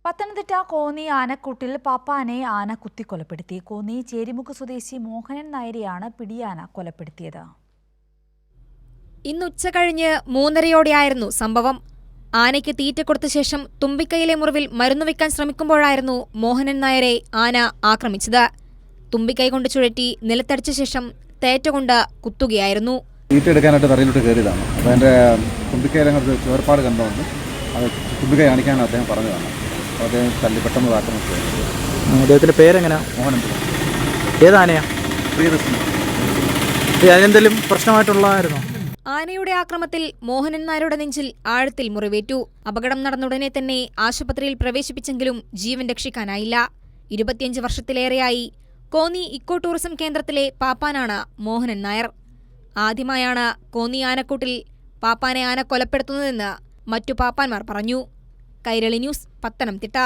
പത്തനംതിട്ട കോന്നി ആനക്കൂട്ടിൽ പാപ്പാനെ ആന കുത്തിക്കൊലപ്പെടുത്തി. കോന്നി ചേരിമുക്ക് സ്വദേശി മോഹനൻ നായരെയാണ് പിടിയാന കൊലപ്പെടുത്തിയത്. ഇന്ന് ഉച്ചകഴിഞ്ഞ് 3:30 സംഭവം. ആനയ്ക്ക് തീറ്റ കൊടുത്ത ശേഷം തുമ്പിക്കൈയിലെ മുറിവിൽ മരുന്ന് വയ്ക്കാൻ ശ്രമിക്കുമ്പോഴായിരുന്നു മോഹനൻ നായരെ ആന ആക്രമിച്ചത്. തുമ്പിക്കൈ കൊണ്ട് ചുഴറ്റി നിലത്തടിച്ച ശേഷം തേറ്റ കുത്തുകയായിരുന്നു. തീറ്റ എടുക്കാനായിട്ട് തറയിലോട്ട് കയറിയതാണ്. അപ്പോൾ എൻ്റെ തുമ്പിക്കൈയിലങ്ങോട്ട് ചോർപ്പാട് കണ്ടുകൊണ്ട് അത് തുമ്പിക്കൈ കാണിക്കാൻ അദ്ദേഹം പറഞ്ഞതാണ്. അപ്പോൾ അദ്ദേഹം തല്ലി പെട്ടെന്ന് ആക്രമിച്ചു. അദ്ദേഹത്തിൻ്റെ പേരെങ്ങനെയാ? മോഹനൻ. ഏതാനയാ? പ്രിയദർശിനി. അതിനെന്തെങ്കിലും പ്രശ്നമായിട്ടുള്ളതായിരുന്നോ? ആനയുടെ ആക്രമത്തിൽ മോഹനൻ നായരുടെ നെഞ്ചിൽ ആഴത്തിൽ മുറിവേറ്റു. അപകടം നടന്നുടനെ തന്നെ ആശുപത്രിയിൽ പ്രവേശിപ്പിച്ചെങ്കിലും ജീവൻ രക്ഷിക്കാനായില്ല. 25 വർഷത്തിലേറെയായി കോന്നി ഇക്കോ ടൂറിസം കേന്ദ്രത്തിലെ പാപ്പാനാണ് മോഹനൻ നായർ. ആദ്യമായാണ് കോന്നി ആനക്കൂട്ടിൽ പാപ്പാനെ ആന കൊലപ്പെടുത്തുന്നതെന്ന് മറ്റു പാപ്പാന്മാർ പറഞ്ഞു. കൈരളി ന്യൂസ്, പത്തനംതിട്ട.